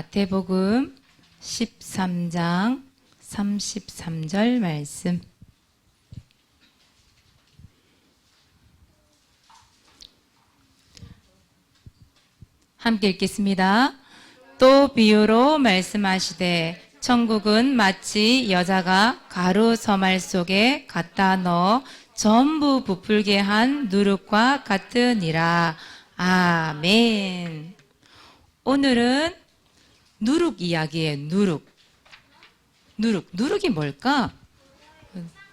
마태복음 13장 33절 말씀. 함께 읽겠습니다. 또 비유로 말씀하시되 천국은 마치 여자가 가루 서말 속에 갖다 넣어 전부 부풀게 한 누룩과 같으니라. 아멘. 오늘은 누룩 이야기예요. 누룩이 뭘까?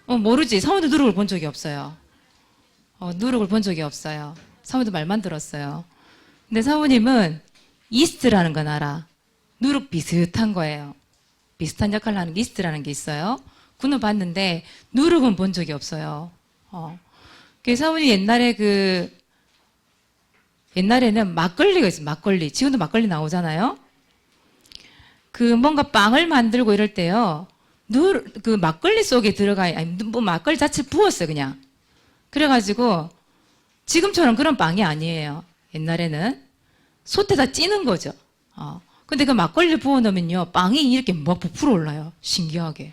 모르지. 사모도 누룩을 본 적이 없어요. 누룩을 본 적이 없어요. 사모도 말만 들었어요. 근데 사모님은 이스트라는 건 알아. 누룩 비슷한 거예요. 비슷한 역할을 하는 게 이스트라는 게 있어요. 그는 봤는데 누룩은 본 적이 없어요. 그래서 사모님 옛날에는 막걸리가 있어요. 막걸리. 지금도 막걸리 나오잖아요. 뭔가 빵을 만들고 이럴 때요. 막걸리 속에 막걸리 자체를 부었어요, 그냥. 그래가지고, 지금처럼 그런 빵이 아니에요. 옛날에는. 솥에다 찌는 거죠. 근데 그 막걸리를 부어 넣으면요. 빵이 이렇게 막 부풀어 올라요. 신기하게.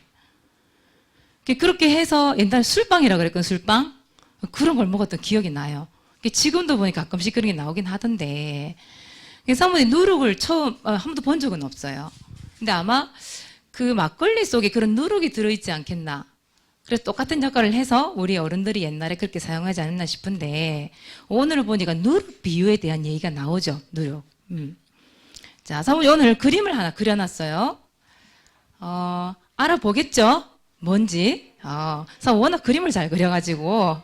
그렇게 해서 옛날에 술빵이라고 그랬거든요, 술빵. 그런 걸 먹었던 기억이 나요. 지금도 보니까 가끔씩 그런 게 나오긴 하던데. 사모님 누룩을 한 번도 본 적은 없어요. 근데 아마 그 막걸리 속에 그런 누룩이 들어있지 않겠나. 그래서 똑같은 역할을 해서 우리 어른들이 옛날에 그렇게 사용하지 않았나 싶은데, 오늘 보니까 누룩 비유에 대한 얘기가 나오죠. 누룩. 자, 사모님 오늘 그림을 하나 그려놨어요. 알아보겠죠? 뭔지. 사모님 워낙 그림을 잘 그려가지고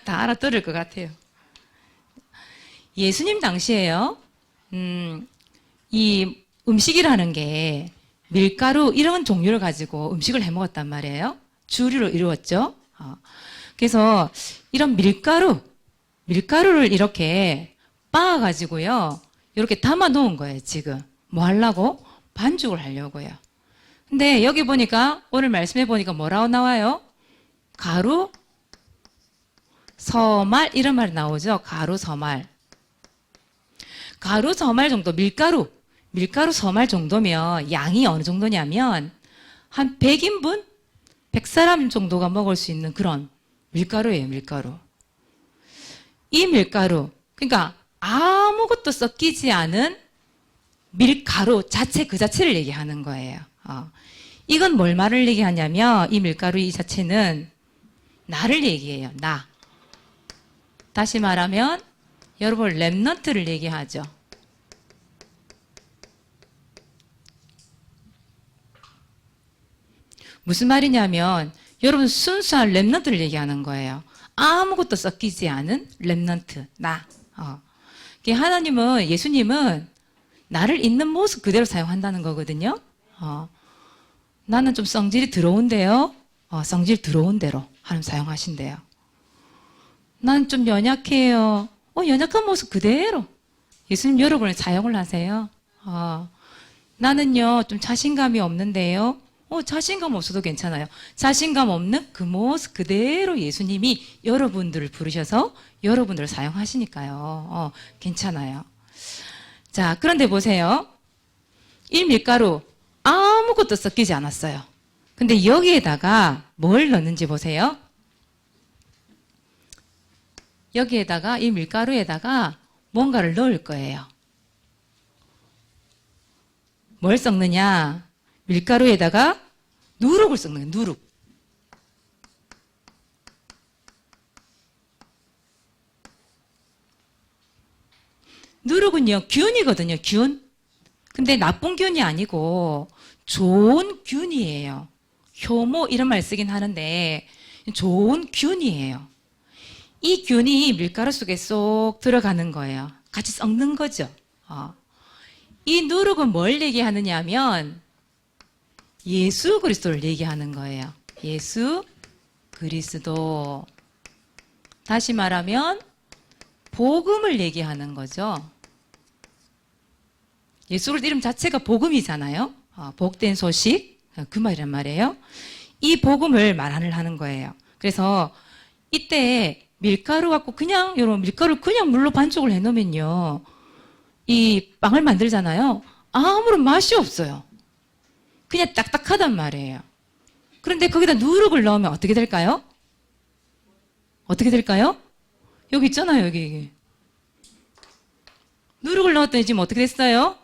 다 알아들을 것 같아요. 예수님 당시에요. 이 음식이라는 게 밀가루 이런 종류를 가지고 음식을 해 먹었단 말이에요. 주류로 이루었죠. 그래서 이런 밀가루를 이렇게 빻아가지고요. 이렇게 담아 놓은 거예요, 지금. 뭐 하려고? 반죽을 하려고요. 근데 여기 보니까, 오늘 말씀해 보니까 뭐라고 나와요? 가루, 서말, 이런 말이 나오죠. 가루, 서말. 가루, 서말 정도, 밀가루 서말 정도면 양이 어느 정도냐면 한 100인분? 100사람 정도가 먹을 수 있는 그런 밀가루예요, 밀가루. 이 밀가루, 그러니까 아무것도 섞이지 않은 밀가루 그 자체를 얘기하는 거예요. 이건 뭘 말을 얘기하냐면 이 밀가루 이 자체는 나를 얘기해요, 나. 다시 말하면 여러분 렘넌트를 얘기하죠. 무슨 말이냐면 여러분 순수한 렘넌트를 얘기하는 거예요. 아무것도 섞이지 않은 렘넌트, 나. 예수님은 나를 있는 모습 그대로 사용한다는 거거든요. 나는 좀 성질이 더러운데요. 성질 더러운 대로 하나님 사용하신대요. 난 좀 연약해요. 연약한 모습 그대로 예수님 여러분을 사용을 하세요. 나는요 좀 자신감이 없는데요. 자신감 없어도 괜찮아요. 자신감 없는 그 모습 그대로 예수님이 여러분들을 부르셔서 여러분들을 사용하시니까요. 괜찮아요. 자, 그런데 보세요. 이 밀가루 아무것도 섞이지 않았어요. 근데 여기에다가 뭘 넣는지 보세요. 여기에다가 이 밀가루에다가 뭔가를 넣을 거예요. 뭘 섞느냐? 밀가루에다가 누룩을 섞는 거예요. 누룩. 누룩은요, 균이거든요, 균. 근데 나쁜 균이 아니고 좋은 균이에요. 효모 이런 말 쓰긴 하는데 좋은 균이에요. 이 균이 밀가루 속에 쏙 들어가는 거예요. 같이 섞는 거죠. 이 누룩은 뭘 얘기하느냐 하면 예수 그리스도를 얘기하는 거예요. 예수 그리스도. 다시 말하면 복음을 얘기하는 거죠. 예수 그리스도 이름 자체가 복음이잖아요. 복된 소식, 그 말이란 말이에요. 이 복음을 말하는 거예요. 그래서 이때 밀가루 갖고 여러분 밀가루 그냥 물로 반죽을 해놓으면요, 이 빵을 만들잖아요. 아무런 맛이 없어요. 그냥 딱딱하단 말이에요. 그런데 거기다 누룩을 넣으면 어떻게 될까요? 어떻게 될까요? 여기 있잖아요, 여기. 누룩을 넣었더니 지금 어떻게 됐어요?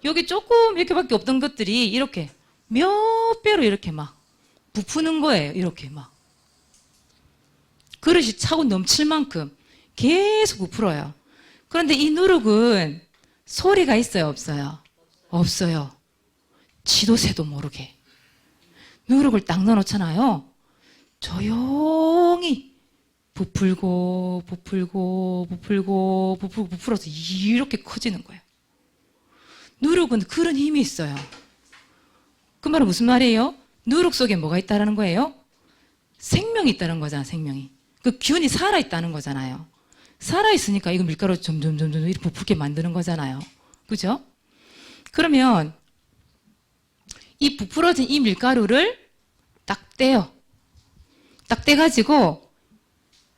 여기 조금 이렇게밖에 없던 것들이 이렇게 몇 배로 이렇게 막 부푸는 거예요. 이렇게 막. 그릇이 차고 넘칠 만큼 계속 부풀어요. 그런데 이 누룩은 소리가 있어요, 없어요? 없어요. 지도 새도 모르게. 누룩을 딱 넣어놓잖아요. 조용히 부풀고 부풀고 부풀고 부풀고 부풀어서 이렇게 커지는 거예요. 누룩은 그런 힘이 있어요. 그 말은 무슨 말이에요? 누룩 속에 뭐가 있다는 거예요? 생명이 있다는 거잖아, 생명이. 그 기운이 살아있다는 거잖아요. 살아있으니까 이거 밀가루 점점 이렇게 부풀게 만드는 거잖아요. 그죠? 그러면 이 부풀어진 이 밀가루를 딱 떼요. 딱 떼가지고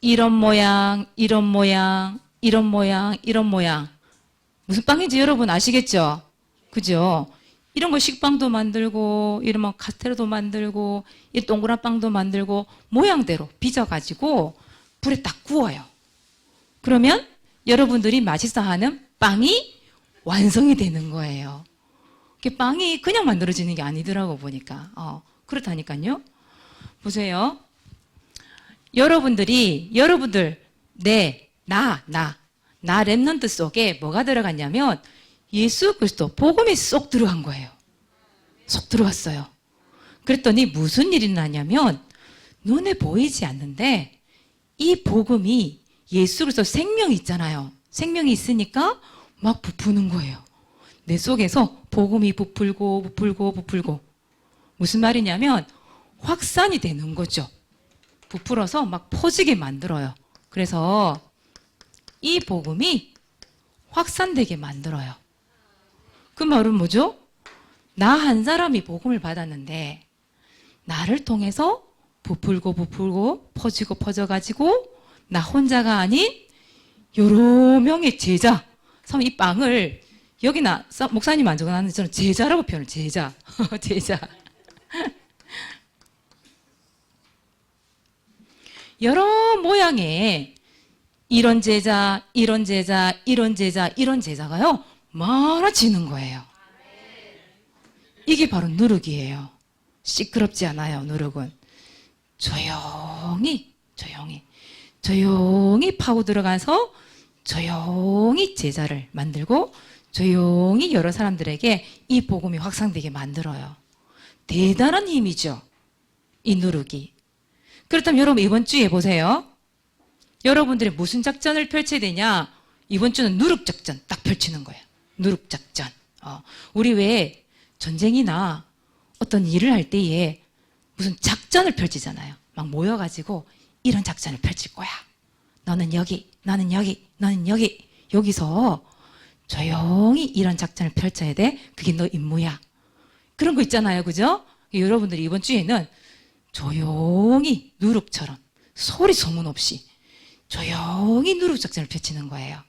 이런 모양, 이런 모양, 이런 모양, 이런 모양. 무슨 빵인지 여러분 아시겠죠? 그죠? 이런 거 식빵도 만들고, 이런 뭐 카스테라도 만들고, 이 동그란 빵도 만들고, 모양대로 빚어가지고 불에 딱 구워요. 그러면 여러분들이 맛있어 하는 빵이 완성이 되는 거예요. 빵이 그냥 만들어지는 게 아니더라고, 보니까. 그렇다니까요. 보세요. 여러분들, 나 랩넌트 속에 뭐가 들어갔냐면 예수 그리스도 복음이 쏙 들어간 거예요. 쏙 들어갔어요. 그랬더니 무슨 일이 나냐면 눈에 보이지 않는데 이 복음이 예수 그리스도 생명이 있잖아요. 생명이 있으니까 막 부푸는 거예요. 내 속에서 복음이 부풀고 무슨 말이냐면 확산이 되는 거죠. 부풀어서 막 퍼지게 만들어요. 그래서 이 복음이 확산되게 만들어요. 그 말은 뭐죠? 나 한 사람이 복음을 받았는데 나를 통해서 부풀고 퍼져가지고 나 혼자가 아닌 여러 명의 제자. 이 빵을 여기나 목사님 안 적어놨는데 저는 제자라고 표현을 제자. 제자. 여러 모양의 이런 제자, 이런 제자, 이런 제자, 이런 제자가요 많아지는 거예요. 이게 바로 누룩이에요. 시끄럽지 않아요. 누룩은 조용히 파고 들어가서 조용히 제자를 만들고 조용히 여러 사람들에게 이 복음이 확산되게 만들어요. 대단한 힘이죠. 이 누룩이. 그렇다면 여러분 이번 주에 보세요. 여러분들이 무슨 작전을 펼쳐야 되냐? 이번 주는 누룩작전 딱 펼치는 거예요. 누룩작전. 우리 왜 전쟁이나 어떤 일을 할 때에 무슨 작전을 펼치잖아요. 막 모여가지고 이런 작전을 펼칠 거야. 너는 여기, 나는 여기, 너는 여기. 여기서 조용히 이런 작전을 펼쳐야 돼. 그게 너 임무야. 그런 거 있잖아요. 그죠? 여러분들이 이번 주에는 조용히 누룩처럼 소리 소문 없이 조용히 누룩작전을 펼치는 거예요.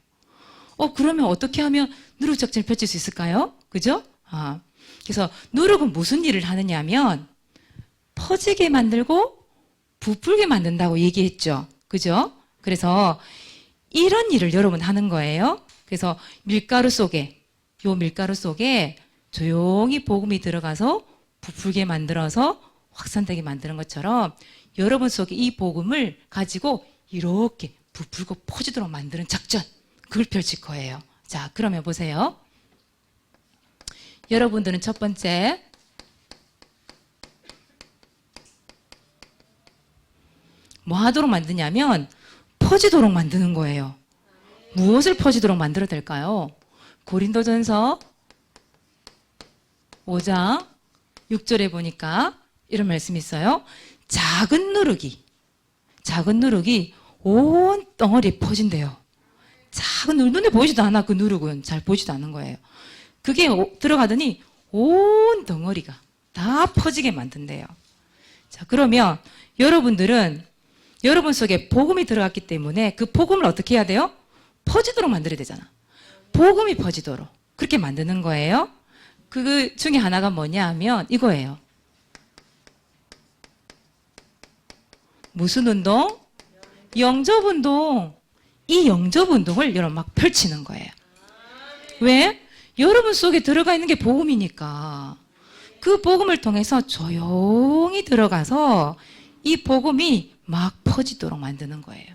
그러면 어떻게 하면 누룩작전을 펼칠 수 있을까요? 그죠? 그래서 누룩은 무슨 일을 하느냐 하면 퍼지게 만들고 부풀게 만든다고 얘기했죠. 그죠? 그래서 이런 일을 여러분 하는 거예요. 그래서 밀가루 속에 조용히 복음이 들어가서 부풀게 만들어서 확산되게 만드는 것처럼 여러분 속에 이 복음을 가지고 이렇게 부풀고 퍼지도록 만드는 작전, 그걸 펼칠 거예요. 자, 그러면 보세요. 여러분들은 첫 번째 뭐 하도록 만드냐면 퍼지도록 만드는 거예요. 무엇을 퍼지도록 만들어야 될까요? 고린도전서 5장 6절에 보니까 이런 말씀이 있어요. 작은 누룩이 온 덩어리에 퍼진대요. 작은 누룩, 눈에 보이지도 않아. 그 누룩은 잘 보이지도 않는 거예요. 그게 들어가더니 온 덩어리가 다 퍼지게 만든대요. 자, 그러면 여러분들은 여러분 속에 복음이 들어갔기 때문에 그 복음을 어떻게 해야 돼요? 퍼지도록 만들어야 되잖아. 복음이 퍼지도록 그렇게 만드는 거예요. 그 중에 하나가 뭐냐 하면 이거예요. 무슨 운동? 영접운동. 이 영접운동을 여러분 막 펼치는 거예요. 왜? 여러분 속에 들어가 있는 게 복음이니까. 그 복음을 통해서 조용히 들어가서 이 복음이 막 퍼지도록 만드는 거예요.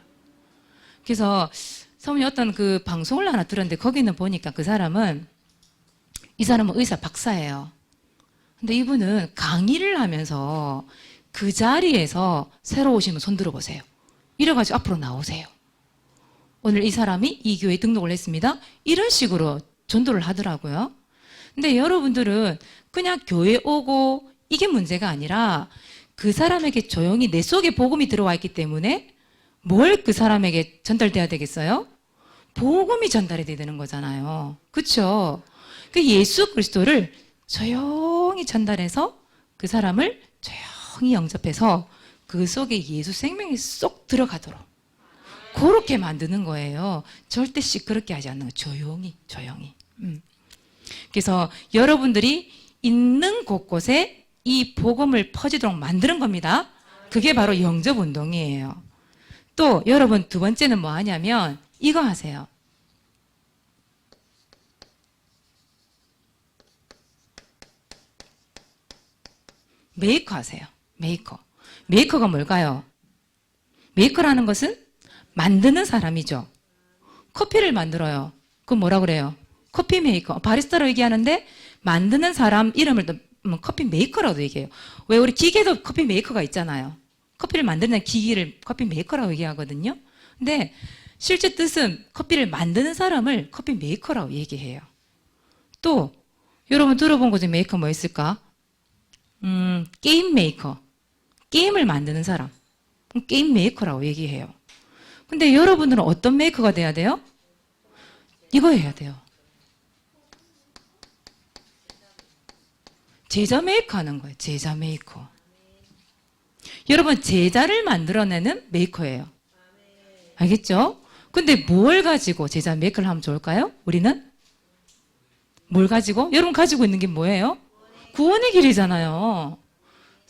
그래서 사모님 어떤 그 방송을 하나 들었는데 거기는 보니까 그 사람은 이 사람은 의사 박사예요. 근데 이분은 강의를 하면서 그 자리에서 새로 오시면 손 들어보세요. 이래가지고 앞으로 나오세요. 오늘 이 사람이 이 교회에 등록을 했습니다. 이런 식으로 전도를 하더라고요. 근데 여러분들은 그냥 교회 오고 이게 문제가 아니라 그 사람에게 조용히 내 속에 복음이 들어와 있기 때문에 뭘 그 사람에게 전달돼야 되겠어요? 복음이 전달이 돼야 되는 거잖아요. 그렇죠? 그 예수 그리스도를 조용히 전달해서 그 사람을 조용히 영접해서 그 속에 예수 생명이 쏙 들어가도록 그렇게 만드는 거예요. 절대 시끄럽게 하지 않는 거예요. 조용히. 그래서 여러분들이 있는 곳곳에 이 복음을 퍼지도록 만드는 겁니다. 그게 바로 영접운동이에요. 또 여러분 두 번째는 뭐 하냐면 이거 하세요. 메이커 하세요. 메이커가 뭘까요? 메이커라는 것은 만드는 사람이죠. 커피를 만들어요. 그건 뭐라 그래요? 커피 메이커. 바리스타로 얘기하는데 만드는 사람 이름을 커피 메이커라고 얘기해요. 왜 우리 기계도 커피 메이커가 있잖아요. 커피를 만드는 기기를 커피 메이커라고 얘기하거든요. 근데 실제 뜻은 커피를 만드는 사람을 커피 메이커라고 얘기해요. 또 여러분 들어본 것 중에 메이커 뭐 있을까? 게임 메이커. 게임을 만드는 사람. 게임 메이커라고 얘기해요. 근데 여러분들은 어떤 메이커가 돼야 돼요? 이거 해야 돼요. 제자 메이커 하는 거예요. 제자 메이커. 여러분 제자를 만들어내는 메이커예요. 알겠죠? 근데 뭘 가지고 제자 메이커를 하면 좋을까요? 우리는? 뭘 가지고? 여러분 가지고 있는 게 뭐예요? 구원의 길이잖아요.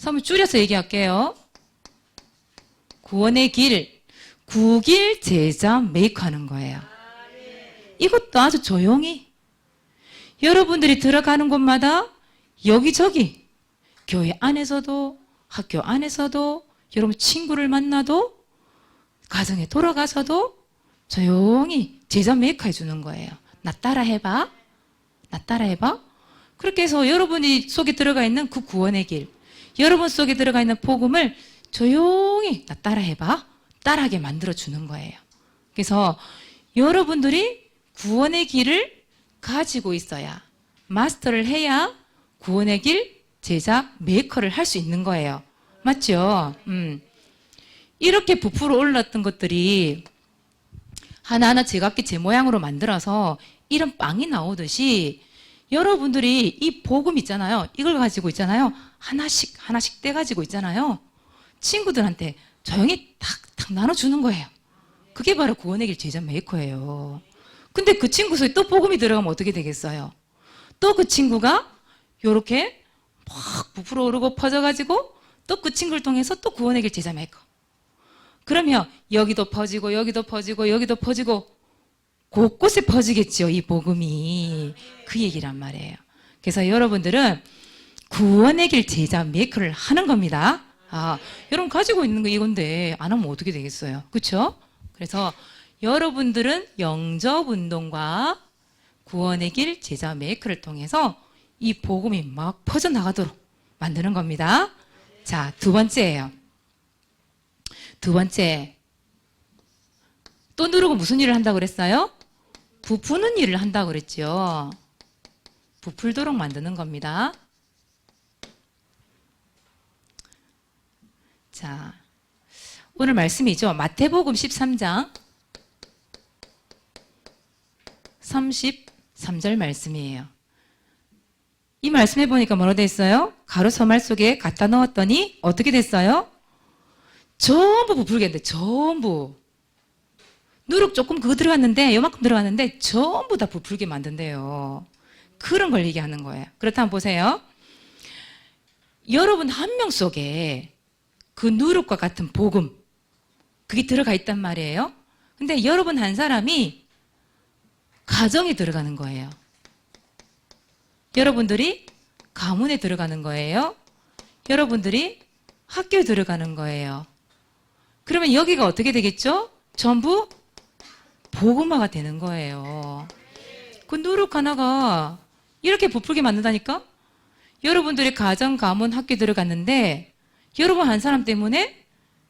한번 줄여서 얘기할게요. 구원의 길, 구길 제자 메이커 하는 거예요. 이것도 아주 조용히 여러분들이 들어가는 곳마다 여기저기 교회 안에서도 학교 안에서도 여러분 친구를 만나도 가정에 돌아가서도 조용히 제자 메이커 해주는 거예요. 나 따라 해봐. 그렇게 해서 여러분이 속에 들어가 있는 그 구원의 길, 여러분 속에 들어가 있는 복음을 조용히 나 따라 해봐. 따라하게 만들어주는 거예요. 그래서 여러분들이 구원의 길을 가지고 있어야, 마스터를 해야 구원의 길 제자 메이커를 할 수 있는 거예요. 맞죠? 이렇게 부풀어 올랐던 것들이 하나하나 제각기 제 모양으로 만들어서 이런 빵이 나오듯이 여러분들이 이 복음 있잖아요. 이걸 가지고 있잖아요. 하나씩 떼가지고 있잖아요. 친구들한테 조용히 탁탁 나눠주는 거예요. 그게 바로 구원의 길 제자 메이커예요. 근데 그 친구 속에 또 복음이 들어가면 어떻게 되겠어요? 또 그 친구가 요렇게 막 부풀어 오르고 퍼져가지고 또 그 친구를 통해서 또 구원의 길 제자 메이커. 그러면 여기도 퍼지고 여기도 퍼지고 여기도 퍼지고 곳곳에 퍼지겠죠. 이 복음이. 그 얘기란 말이에요. 그래서 여러분들은 구원의 길 제자 메이커를 하는 겁니다. 여러분 가지고 있는 거 이건데 안 하면 어떻게 되겠어요? 그렇죠? 그래서 여러분들은 영접운동과 구원의 길 제자 메이커를 통해서 이 복음이 막 퍼져나가도록 만드는 겁니다. 자, 두 번째예요. 두 번째. 또 누르고 무슨 일을 한다고 그랬어요? 부푸는 일을 한다고 그랬죠. 부풀도록 만드는 겁니다. 자, 오늘 말씀이죠. 마태복음 13장 33절 말씀이에요. 이 말씀해 보니까 뭐로 돼 있어요? 가루 서말 속에 갖다 넣었더니 어떻게 됐어요? 전부 부풀겠는데 전부. 누룩 조금 그거 들어갔는데 요만큼 들어갔는데 전부 다 부풀게 만든대요. 그런 걸 얘기하는 거예요. 그렇다면 보세요. 여러분 한 명 속에 그 누룩과 같은 복음, 그게 들어가 있단 말이에요. 근데 여러분 한 사람이 가정에 들어가는 거예요. 여러분들이 가문에 들어가는 거예요. 여러분들이 학교에 들어가는 거예요. 그러면 여기가 어떻게 되겠죠? 전부 복음화가 되는 거예요. 그 누룩 하나가 이렇게 부풀게 만든다니까? 여러분들이 가정, 가문, 학교 들어갔는데 여러분 한 사람 때문에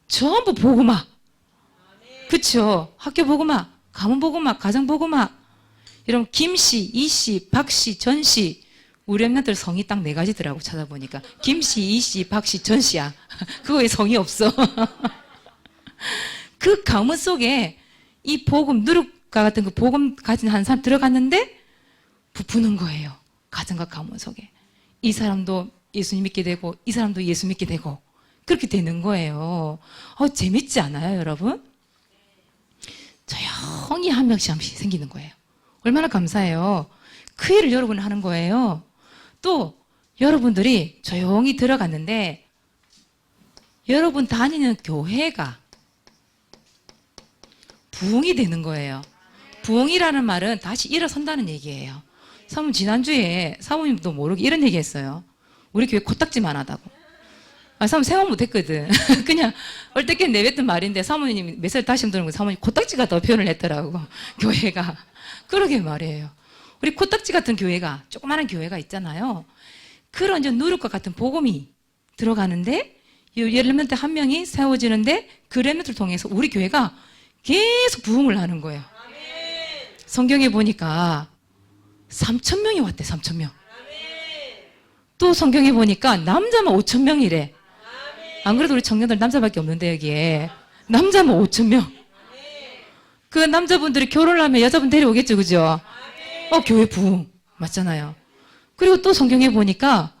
전부 복음화. 그쵸? 학교 복음화, 가문 복음화, 가정 복음화. 여러분 김씨, 이씨, 박씨, 전씨. 우리 엠나들 성이 딱 4가지더라고 찾아보니까. 김씨, 이씨, 박씨, 전씨야. 그거에 성이 없어. 그 가문 속에 이 복음, 누룩과 같은 그 복음 가진 한 사람 들어갔는데 부푸는 거예요. 가정과 가문 속에. 이 사람도 예수님 믿게 되고 이 사람도 예수 믿게 되고 그렇게 되는 거예요. 재밌지 않아요, 여러분? 조용히 한 명씩 생기는 거예요. 얼마나 감사해요. 그 일을 여러분이 하는 거예요. 또 여러분들이 조용히 들어갔는데 여러분 다니는 교회가 부흥이 되는 거예요. 부흥이라는 말은 다시 일어선다는 얘기예요. 사모님 지난주에 사모님도 모르게 이런 얘기 했어요. 우리 교회 코딱지만 하다고. 사모님 생각 못했거든. 그냥 얼뜻게 내뱉은 말인데 사모님이 몇 살 다시 들은 거 사모님 코딱지가 더 표현을 했더라고. 교회가. 그러게 말이에요. 우리 코딱지 같은 교회가, 조그마한 교회가 있잖아요. 그런 이제 누룩과 같은 복음이 들어가는데, 렘넌트 한 명이 세워지는데, 그 렘넌트를 통해서 우리 교회가 계속 부흥을 하는 거예요. 성경에 보니까 3,000명이 왔대, 3,000명. 또 성경에 보니까 남자만 5,000명이래. 안 그래도 우리 청년들 남자밖에 없는데, 여기에. 남자만 5,000명. 그 남자분들이 결혼을 하면 여자분 데려오겠죠, 그죠? 교회 부흥. 맞잖아요. 그리고 또 성경에 보니까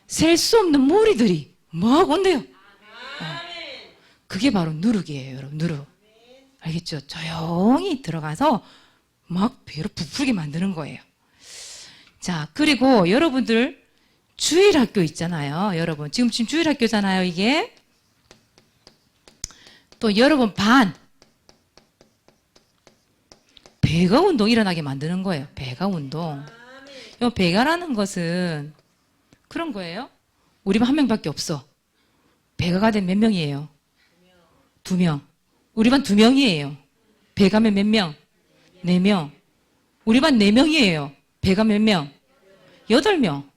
셀 수 없는 무리들이 막 온대요. 그게 바로 누룩이에요, 여러분. 누룩. 알겠죠? 조용히 들어가서 막 배로 부풀게 만드는 거예요. 자, 그리고 여러분들 주일학교 있잖아요. 여러분. 지금 주일학교잖아요, 이게. 또 여러분 반. 배가 운동 일어나게 만드는 거예요. 배가 운동. 배가라는 것은 그런 거예요. 우리 반 한 명밖에 없어. 배가가 된 몇 명이에요? 2명. 우리 반 2명이에요. 배가면 몇 명? 4명. 우리 반 4명이에요. 배가 몇 명? 8명.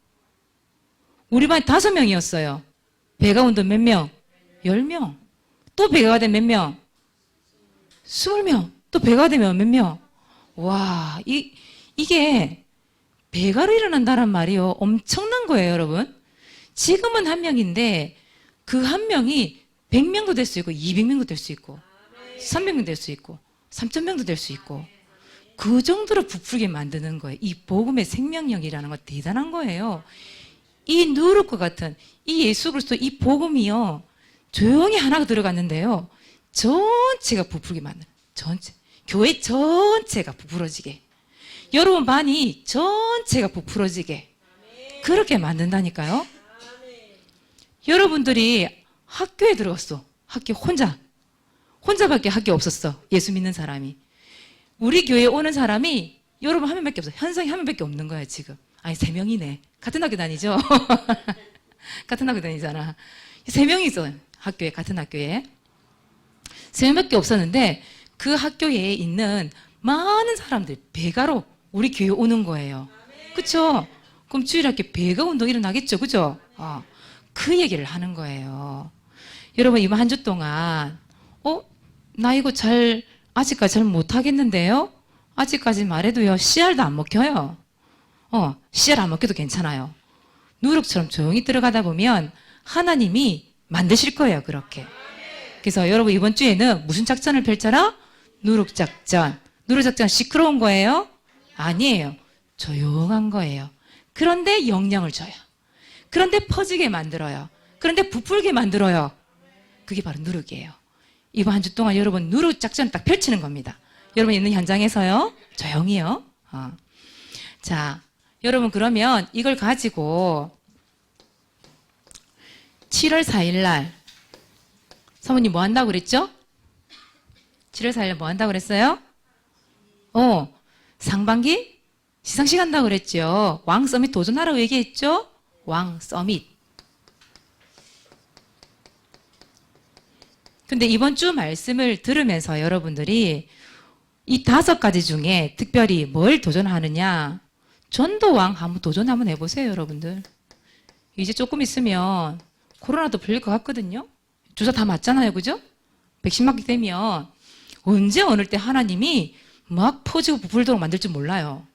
우리 반 5명이었어요. 배가 운동 몇 명? 10명. 또 배가가 된 몇 명? 20명. 또 배가 되면 몇 명? 와, 이게 배가로 일어난다는 말이요. 엄청난 거예요, 여러분. 지금은 한 명인데 그 한 명이 100명도 될 수 있고 200명도 될 수 있고 300명 될 수 있고 3,000명도 될 수 있고 그 정도로 부풀게 만드는 거예요. 이 복음의 생명력이라는 거 대단한 거예요. 이 누룩과 같은 이 예수 그리스도 이 복음이요. 조용히 하나가 들어갔는데요. 전체가 부풀게 만드는 전체. 교회 전체가 부풀어지게. 여러분 반이 전체가 부풀어지게. 그렇게 만든다니까요. 여러분들이 학교에 들어갔어. 학교 혼자밖에 학교 없었어. 예수 믿는 사람이. 우리 교회에 오는 사람이 여러분 한 명밖에 없어. 현성이 한 명밖에 없는 거야 지금. 아니 3명이네. 같은 학교 다니죠? 같은 학교 다니잖아. 3명이 있어. 학교에, 같은 학교에. 3명밖에 없었는데 그 학교에 있는 많은 사람들 배가로 우리 교회 오는 거예요. 그쵸? 그럼 주일학교 배가 운동 일어나겠죠? 그죠? 그 얘기를 하는 거예요. 여러분 이번 한 주 동안 나 이거 아직까지 잘 못하겠는데요? 아직까지 말해도요 씨알도 안 먹혀요. 씨알 안 먹혀도 괜찮아요. 누룩처럼 조용히 들어가다 보면 하나님이 만드실 거예요. 그렇게. 그래서 여러분 이번 주에는 무슨 작전을 펼쳐라? 누룩작전. 누룩작전 시끄러운 거예요? 아니에요. 조용한 거예요. 그런데 영향을 줘요. 그런데 퍼지게 만들어요. 그런데 부풀게 만들어요. 그게 바로 누룩이에요. 이번 한 주 동안 여러분 누룩작전 딱 펼치는 겁니다. 여러분 있는 현장에서요. 조용히요. 자, 여러분 그러면 이걸 가지고 7월 4일 날 사모님 뭐 한다고 그랬죠? 7월 4일 날 뭐 한다고 그랬어요? 상반기 시상식 한다고 그랬죠. 왕 서밋 도전하라고 얘기했죠? 왕 서밋. 근데 이번 주 말씀을 들으면서 여러분들이 이 5가지 중에 특별히 뭘 도전하느냐? 전도왕 한번 도전 한번 해보세요, 여러분들. 이제 조금 있으면 코로나도 풀릴 것 같거든요. 주사 다 맞잖아요, 그죠? 백신 맞게 되면 언제 어느 때 하나님이 막 퍼지고 부풀도록 만들 줄 몰라요.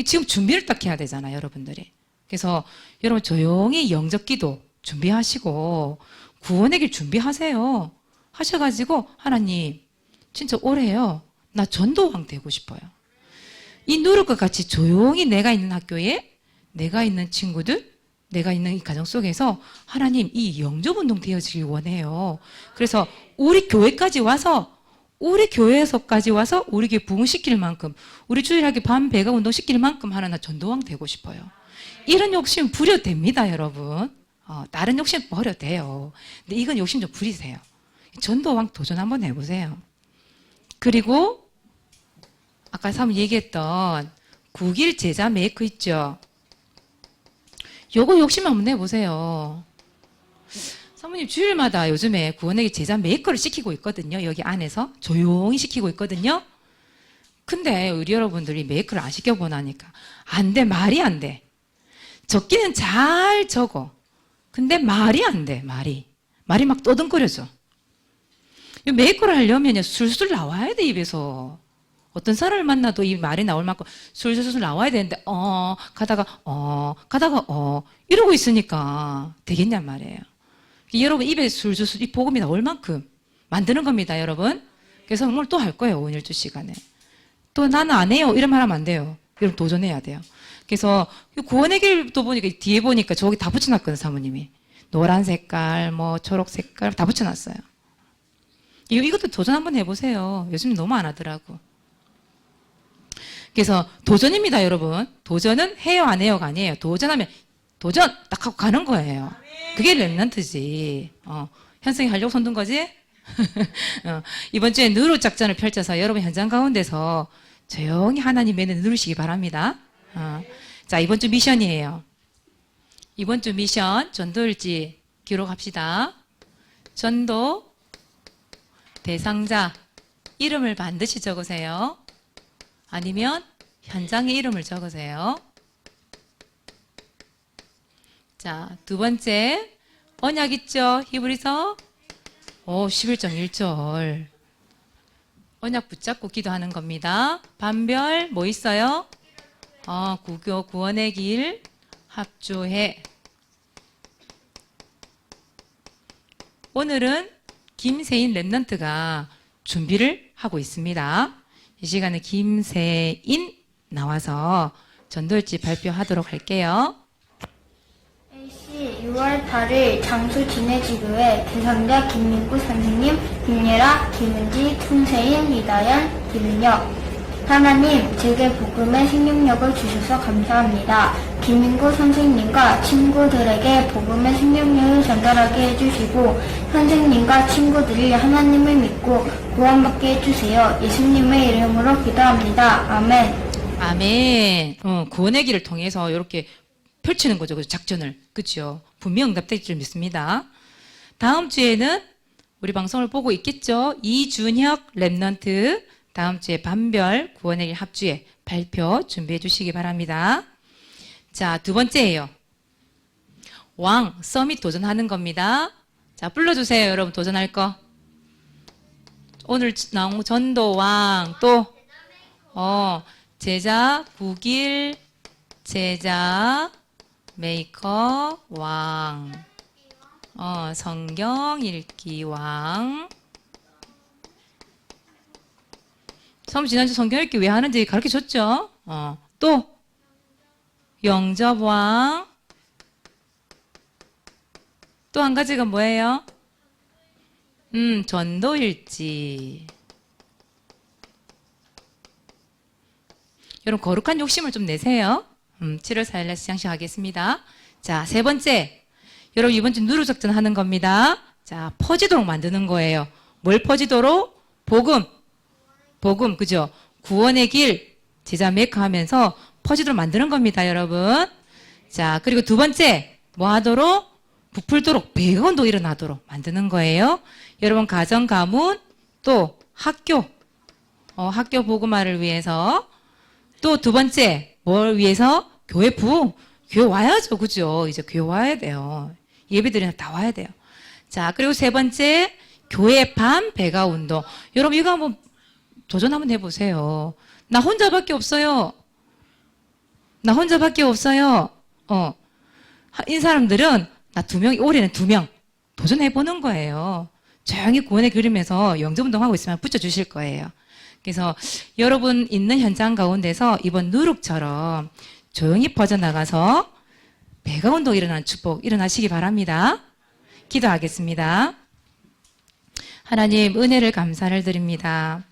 지금 준비를 딱 해야 되잖아요, 여러분들이. 그래서 여러분 조용히 영적 기도 준비하시고 구원의 길 준비하세요. 하셔가지고 하나님 진짜 올해요. 나 전도왕 되고 싶어요. 이 누룩과 같이 조용히 내가 있는 학교에 내가 있는 친구들 내가 있는 이 가정 속에서 하나님 이 영접 운동 되어지길 원해요. 그래서 우리 교회까지 와서 우리 교회에서까지 와서 우리 교회 부흥시킬 만큼 우리 주일학교 밤 배가 운동시킬 만큼 하나 전도왕 되고 싶어요. 이런 욕심 부려도 됩니다, 여러분. 다른 욕심 버려도 돼요. 근데 이건 욕심 좀 부리세요. 전도왕 도전 한번 해보세요. 그리고 아까 사모님 얘기했던 9길 제자 메이크 있죠? 요거 욕심 한번 내보세요. 사모님 주일마다 요즘에 구원에게 제자 메이커를 시키고 있거든요. 여기 안에서 조용히 시키고 있거든요. 근데 우리 여러분들이 메이커를 안 시켜보나니까 안 돼, 말이 안 돼. 적기는 잘 적어. 근데 말이 안 돼, 말이 막 떠듬거려져. 메이커를 하려면 술술 나와야 돼, 입에서. 어떤 사람을 만나도 이 말이 나올 만큼 술술술 나와야 되는데 가다가 이러고 있으니까 되겠냔 말이에요. 여러분 입에 술술술 이 복음이 나올 만큼 만드는 겁니다, 여러분. 그래서 오늘 또 할 거예요, 오늘 12시간에. 또 나는 안 해요 이런 말 하면 안 돼요. 여러분 도전해야 돼요. 그래서 구원의 길도 보니까 뒤에 보니까 저기 다 붙여놨거든, 사모님이. 노란 색깔 뭐 초록 색깔 다 붙여놨어요. 이것도 도전 한번 해보세요. 요즘 너무 안 하더라고. 그래서 도전입니다, 여러분. 도전은 해요 안 해요가 아니에요. 도전하면 도전 딱 하고 가는 거예요. 그게 랩런트지. 현승이 하려고 손든 거지? 이번 주에 누루 작전을 펼쳐서 여러분 현장 가운데서 조용히 하나님의 은혜 누르시기 바랍니다. 자, 이번 주 미션이에요. 이번 주 미션 전도일지 기록합시다. 전도 대상자 이름을 반드시 적으세요. 아니면 현장의 이름을 적으세요. 자, 두 번째 언약 있죠? 히브리서 11장 1절 언약 붙잡고 기도하는 겁니다. 반별 뭐 있어요? 구교 구원의 길 합주해. 오늘은 김세인 랩런트가 준비를 하고 있습니다. 이 시간에 김세인 나와서 전도일지 발표하도록 할게요. A씨 6월 8일 장수 진해지교회 대상자 김민구 선생님, 김예라, 김은지, 손세인, 이다연, 김은혁. 하나님, 제게 복음의 생명력을 주셔서 감사합니다. 김민구 선생님과 친구들에게 복음의 생명력을 전달하게 해주시고 선생님과 친구들이 하나님을 믿고 구원받게 해주세요. 예수님의 이름으로 기도합니다. 아멘. 아멘. 구원의 길을 통해서 이렇게 펼치는 거죠. 그 작전을. 그렇죠. 분명 응답될 줄 믿습니다. 다음 주에는 우리 방송을 보고 있겠죠. 이준혁 랩런트 다음 주에 반별 구원의 길 합주에 발표 준비해 주시기 바랍니다. 자, 두 번째예요. 왕 서밋 도전하는 겁니다. 자, 불러주세요, 여러분. 도전할 거. 오늘 나온 전도왕 또 제자 9길 제자 메이커 왕 성경 읽기 왕. 사모님 지난주 성경 읽기 왜 하는지 가르쳐 줬죠? 또 영접 왕. 또 한 가지가 뭐예요? 전도일지. 여러분 거룩한 욕심을 좀 내세요. 7월 4일 날 시상식하겠습니다. 자, 세 번째. 여러분 이번 주 누르작전 하는 겁니다. 자, 퍼지도록 만드는 거예요. 뭘 퍼지도록? 복음, 그죠? 구원의 길, 제자 메이커 하면서 퍼지도록 만드는 겁니다, 여러분. 자, 그리고 두 번째, 뭐 하도록? 부풀도록, 배운도 일어나도록 만드는 거예요. 여러분, 가정, 가문, 또 학교, 학교 복음화를 위해서. 또 두 번째, 뭘 위해서? 교회 부흥. 교회 와야죠, 그죠? 이제 교회 와야 돼요. 예배드리면 다 와야 돼요. 자, 그리고 세 번째, 교회 밤 배가 운동. 여러분, 이거 한번 도전 한번 해보세요. 나 혼자밖에 없어요. 나 혼자밖에 없어요. 이 사람들은 나 2명, 올해는 2명 도전해보는 거예요. 조용히 구원의 그림에서 영접운동하고 있으면 붙여주실 거예요. 그래서 여러분 있는 현장 가운데서 이번 누룩처럼 조용히 퍼져나가서 배가 운동 일어나는 축복 일어나시기 바랍니다. 기도하겠습니다. 하나님 은혜를 감사를 드립니다.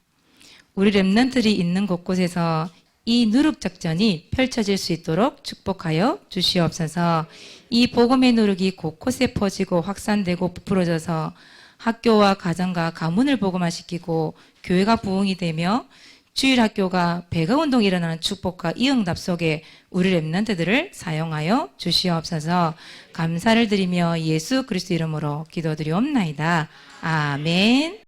우리 렘넌트들이 있는 곳곳에서 이 누룩작전이 펼쳐질 수 있도록 축복하여 주시옵소서. 이 복음의 누룩이 곳곳에 퍼지고 확산되고 부풀어져서 학교와 가정과 가문을 복음화시키고 교회가 부흥이 되며 주일학교가 배가운동이 일어나는 축복과 이 응답 속에 우리 렘넌트들을 사용하여 주시옵소서. 감사를 드리며 예수 그리스도 이름으로 기도드리옵나이다. 아멘.